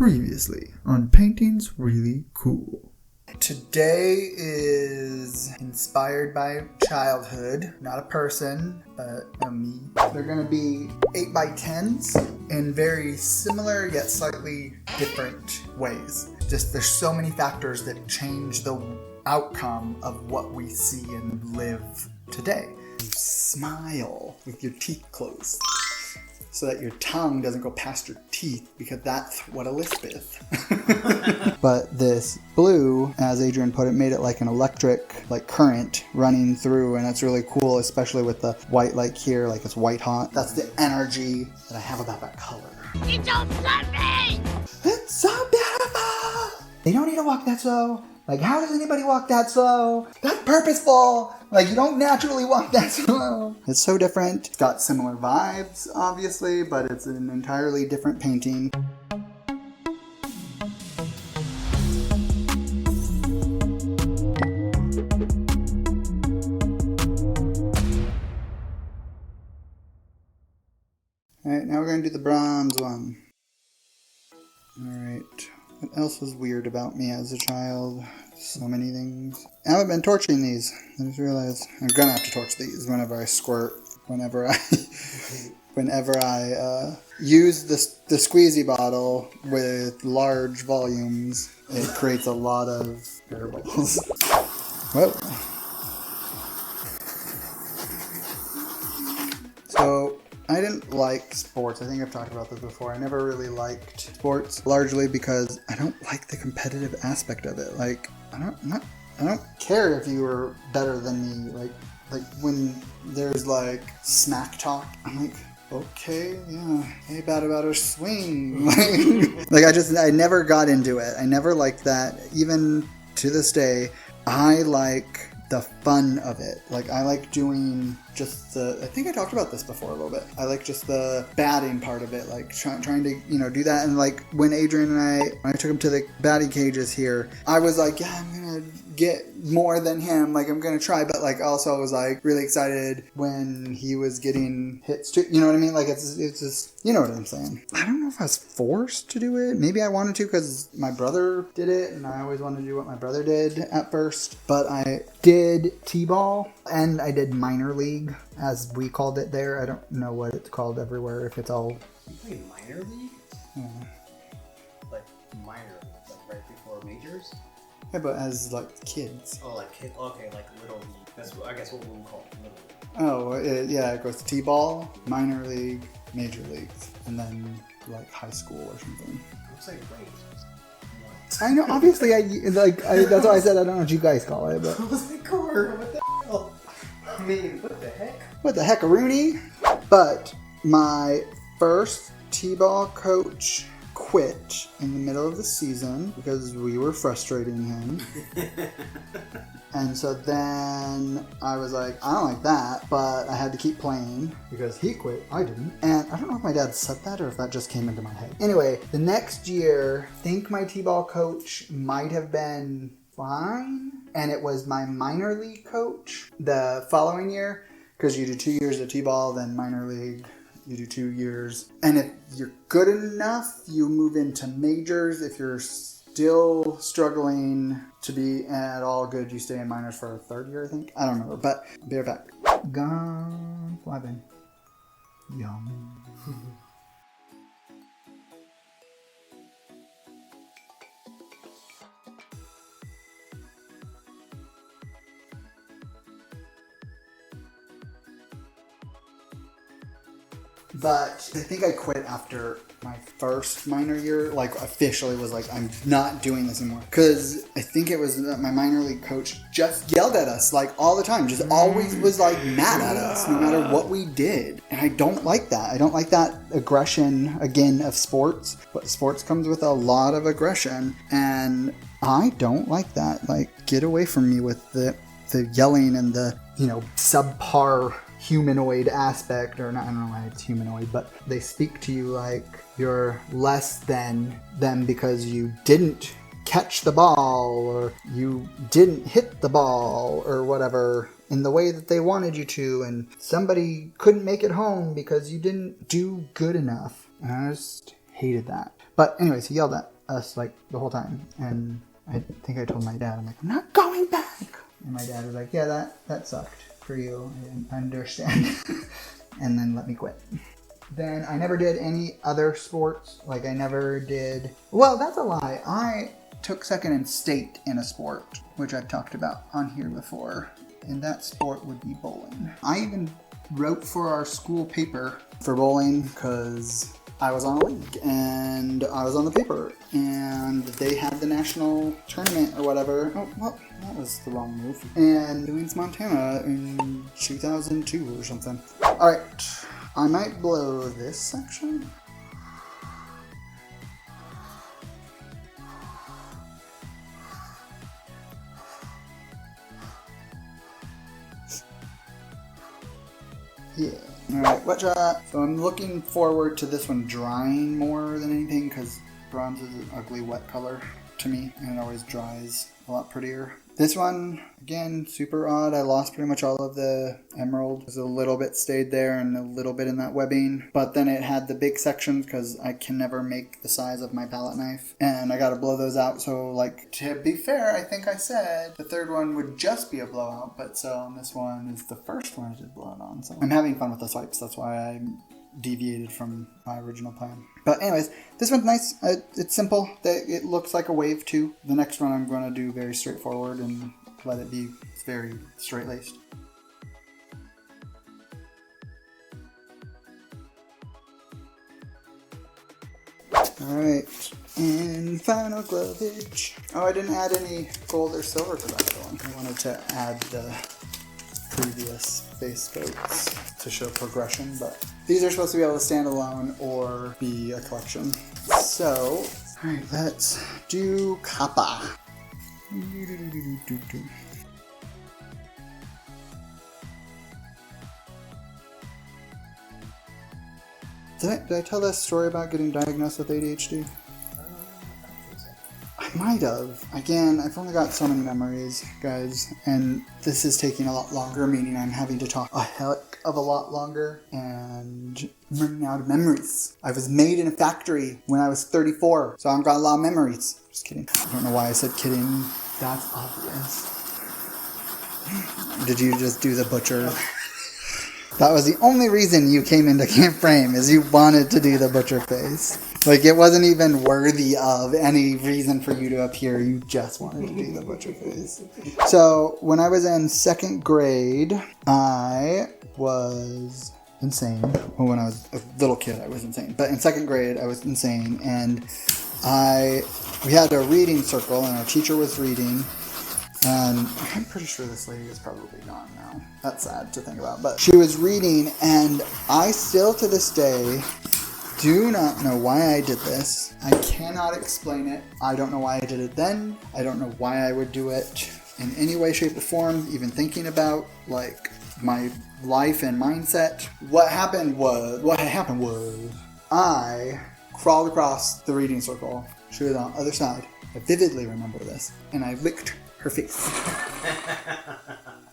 Previously on Paintings Really Cool. Today is inspired by childhood, not a person, but me. They're going to be 8x10s in very similar yet slightly different ways. Just there's so many factors that change the outcome of what we see and live today. You smile with your teeth closed, so that your tongue doesn't go past your teeth, because that's what a lisp is. But this blue, as Adrian put it, made it like an electric current running through, and it's really cool, especially with the white like here, like it's white hot. That's the energy that I have about that color. You don't love me! It's so beautiful! They don't need to walk that slow. Like, how does anybody walk that slow? That's purposeful! Like, you don't naturally walk that slow. It's so different. It's got similar vibes, obviously, but it's an entirely different painting. Alright, now we're going to do the bronze one. Alright. What else was weird about me as a child? So many things. I haven't been torching these. I just realized I'm gonna have to torch these whenever I squirt. Whenever I use the squeezy bottle with large volumes, it creates a lot of air bubbles. Whoa. So I didn't like sports. I think I've talked about this before. I never really liked sports, largely because I don't like the competitive aspect of it. Like, I don't care if you were better than me. Like when there's like smack talk, I'm like, okay, yeah, hey, about a swing. I never got into it. I never liked that. Even to this day, I like the fun of it. Like, I like doing just I think I talked about this before a little bit. I like just the batting part of it, like trying to, do that. And like when Adrian and I took him to the batting cages here, I was like, yeah, I'm gonna get more than him. Like, I'm gonna try, but like also I was like really excited when he was getting hits too. You know what I mean? Like it's just, you know what I'm saying. I don't know if I was forced to do it. Maybe I wanted to because my brother did it, and I always wanted to do what my brother did at first. But I did T-ball and I did minor league, as we called it there. I don't know what it's called everywhere, if it's all... You play minor league? Yeah. Like minor league, like right before majors? Yeah, but as like kids. Oh, like kid. Okay, like little league. That's I guess what we would call little league. Oh, yeah, it goes to T-ball, minor league, major leagues, and then like high school or something. Looks like great. I know, obviously, that's why I said I don't know what you guys call it, but... I was like, Cor, what the hell? I mean, what the heck? What the heckaroonie? But my first T-ball coach quit in the middle of the season because we were frustrating him. And so then I was like, I don't like that, but I had to keep playing because he quit, I didn't. And I don't know if my dad said that or if that just came into my head. Anyway, the next year, I think my T-ball coach might have been fine. And it was my minor league coach the following year, because you do 2 years of T-ball, then minor league, you do 2 years. And if you're good enough, you move into majors. If you're still struggling to be at all good, you stay in minors for a third year, I think. I don't remember, but I'll be right back. Gone flapping. Yum. But I think I quit after my first minor year, like officially was like, I'm not doing this anymore. Because I think it was that my minor league coach just yelled at us like all the time, just always was like mad at us no matter what we did. And I don't like that. I don't like that aggression, again, of sports. But sports comes with a lot of aggression. And I don't like that. Like, get away from me with the yelling and the, subpar humanoid aspect, or not, I don't know why it's humanoid, but they speak to you like you're less than them because you didn't catch the ball or you didn't hit the ball or whatever in the way that they wanted you to, and somebody couldn't make it home because you didn't do good enough. And I just hated that. But anyways, he yelled at us like the whole time. And I think I told my dad, I'm like, I'm not going back. And my dad was like, yeah, that sucked for you. I didn't understand. And then let me quit. Then I never did any other sports. Like I never did, well, that's a lie. I took second in state in a sport, which I've talked about on here before. And that sport would be bowling. I even wrote for our school paper for bowling because I was on a league and I was on the paper and they had the national tournament or whatever. Oh, well, that was the wrong move. And Billings, Montana in 2002 or something. All right, I might blow this section. Yeah. Alright, watch out. So I'm looking forward to this one drying more than anything because bronze is an ugly wet color to me and it always dries a lot prettier. This one, again, super odd. I lost pretty much all of the emerald. There's a little bit stayed there and a little bit in that webbing. But then it had the big sections because I can never make the size of my palette knife. And I got to blow those out. So, like, to be fair, I think I said the third one would just be a blowout. But so on this one is the first one I did blow it on. So I'm having fun with the swipes. That's why I deviated from my original plan. But anyways, this one's nice. It's simple. It looks like a wave too. The next one I'm going to do very straightforward and let it be very straight-laced. Alright, and final glovage. Oh, I didn't add any gold or silver to that one. I wanted to add the previous base coats to show progression, but these are supposed to be able to stand alone or be a collection. So, alright, let's do Kappa. Did I tell that story about getting diagnosed with ADHD? I might have. Again, I've only got so many memories, guys, and this is taking a lot longer, meaning I'm having to talk a heck of a lot longer, and I'm running out of memories. I was made in a factory when I was 34, so I've got a lot of memories. Just kidding. I don't know why I said kidding. That's obvious. Did you just do the butcher? That was the only reason you came into Camp Frame, is you wanted to do the butcher face. Like, it wasn't even worthy of any reason for you to appear. You just wanted to do the butcher face. So, when I was in second grade, I was insane. Well, when I was a little kid, I was insane. But in second grade, I was insane. And we had a reading circle, and our teacher was reading. And I'm pretty sure this lady is probably gone now. That's sad to think about. But she was reading, and I still to this day do not know why I did this. I cannot explain it. I don't know why I did it then. I don't know why I would do it in any way, shape, or form, even thinking about, like, my life and mindset. What happened was I crawled across the reading circle. She was on the other side. I vividly remember this. And I licked her face.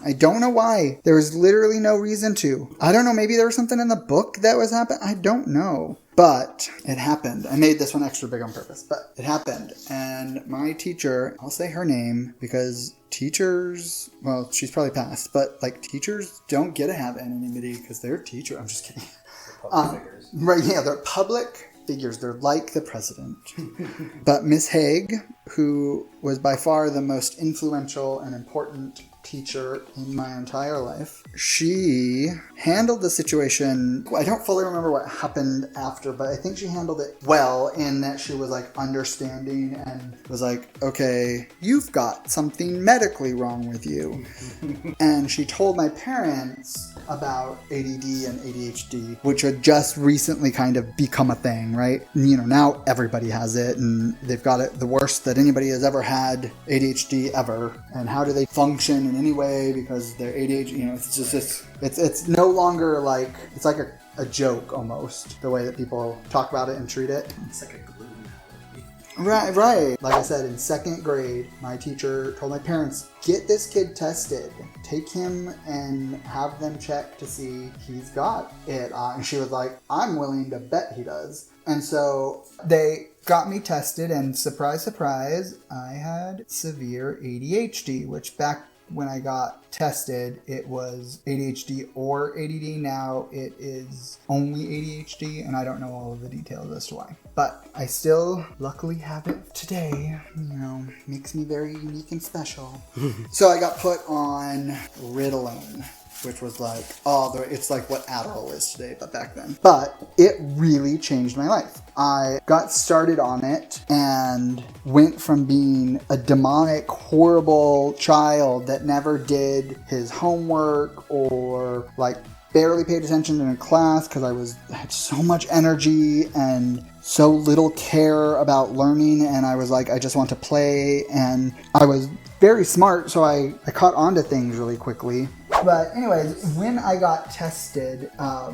I don't know why. There was literally no reason to. I don't know, maybe there was something in the book that was happening. I don't know. But it happened. I made this one extra big on purpose, but it happened. And my teacher, I'll say her name because teachers, well, she's probably passed, but like teachers don't get to have anonymity because they're teachers. I'm just kidding. They're public figures. Right, yeah, they're public figures. They're like the president. But Miss Haig, who was by far the most influential and important teacher in my entire life, she handled the situation. I don't fully remember what happened after, but I think she handled it well in that she was like understanding and was like, okay, you've got something medically wrong with you. And she told my parents about ADD and ADHD, which had just recently kind of become a thing, right? You know, now everybody has it and they've got it the worst that anybody has ever had ADHD ever. And how do they function in any way because they're ADHD, you know, it's just, it's no longer like, it's like a joke almost, the way that people talk about it and treat it. It's like a glue analogy. Right. Like I said, in second grade, my teacher told my parents, get this kid tested. Take him and have them check to see he's got it. And she was like, I'm willing to bet he does. And so they got me tested, and surprise, surprise, I had severe ADHD, which back when I got tested, it was ADHD or ADD. Now it is only ADHD, and I don't know all of the details as to why. But I still luckily have it today. You know, makes me very unique and special. So I got put on Ritalin, which was like, it's like what Adderall is today, but back then. But it really changed my life. I got started on it and went from being a demonic, horrible child that never did his homework or like barely paid attention in a class because I had so much energy and so little care about learning, and I was like, I just want to play, and I was very smart, so I caught on to things really quickly. But anyways, when I got tested,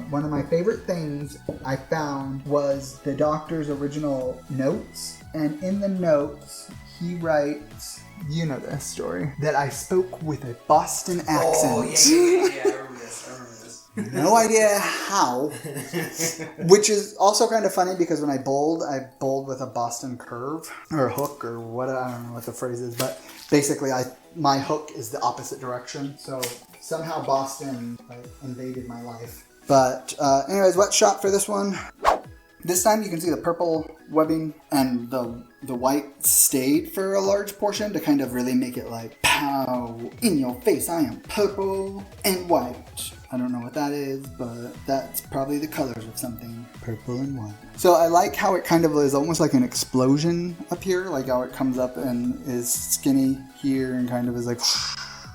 one of my favorite things I found was the doctor's original notes. And in the notes, he writes, you know this story, that I spoke with a Boston accent. Oh, yeah, I remember this. No idea how. Which is also kind of funny because when I bowled with a Boston curve or a hook or what, I don't know what the phrase is, but basically my hook is the opposite direction. So somehow Boston invaded my life. But anyways, wet shot for this one. This time you can see the purple webbing and the white stayed for a large portion to kind of really make it like, pow, in your face, I am purple and white. I don't know what that is, but that's probably the colors of something, purple and white. So I like how it kind of is almost like an explosion up here, like how it comes up and is skinny here and kind of is like,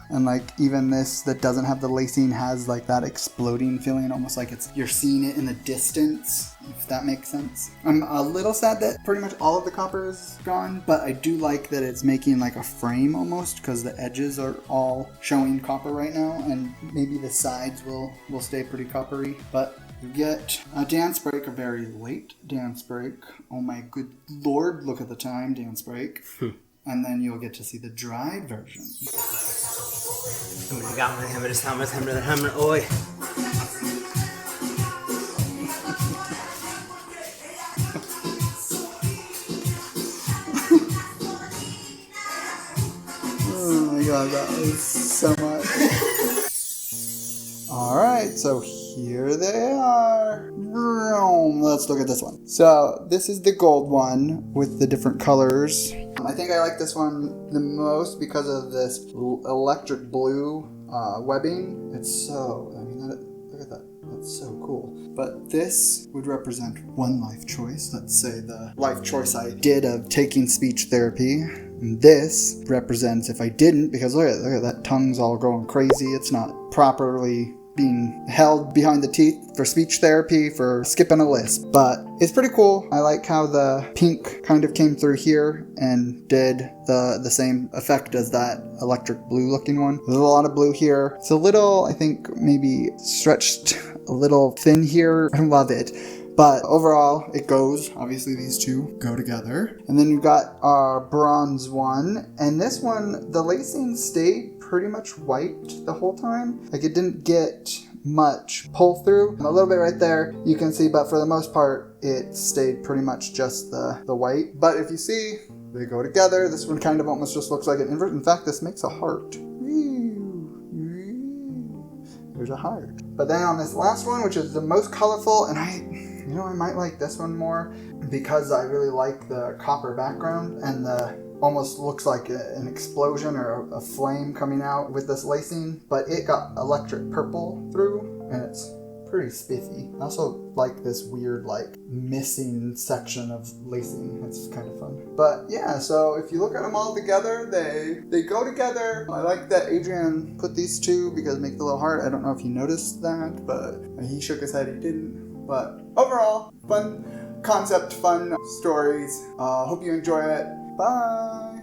and like even this that doesn't have the lacing has like that exploding feeling, almost like you're seeing it in the distance, if that makes sense. I'm a little sad that pretty much all of the copper is gone, but I do like that it's making like a frame almost, because the edges are all showing copper right now, and maybe the sides will stay pretty coppery. But you get a dance break, a very late dance break. Oh my good lord, look at the time, dance break. And then you'll get to see the dried version. Oh my god, that was so much. Alright, so here they are. Let's look at this one. So this is the gold one with the different colors. I think I like this one the most because of this electric blue webbing. It's so, look at that. That's so cool. But this would represent one life choice. Let's say the life choice I did of taking speech therapy. And this represents if I didn't, because look at that tongue's all going crazy. It's not properly being held behind the teeth for speech therapy, for skipping a lisp. But it's pretty cool. I like how the pink kind of came through here and did the same effect as that electric blue looking one. There's a lot of blue here. It's a little, I think, maybe stretched a little thin here. I love it. But overall, it goes. Obviously, these two go together. And then you've got our bronze one. And this one, the lacing stayed pretty much white the whole time. Like, it didn't get much pull through. A little bit right there, you can see, but for the most part, it stayed pretty much just the white. But if you see, they go together. This one kind of almost just looks like an invert. In fact, this makes a heart. There's a heart. But then on this last one, which is the most colorful, and I might like this one more because I really like the copper background and the almost looks like an explosion or a flame coming out with this lacing, but it got electric purple through and it's pretty spiffy. I also like this weird like missing section of lacing. It's kind of fun. But yeah, so if you look at them all together, they go together. I like that Adrian put these two because it makes the little heart. I don't know if he noticed that, but he shook his head, he didn't. But overall, fun concept, fun stories. Hope you enjoy it. Bye!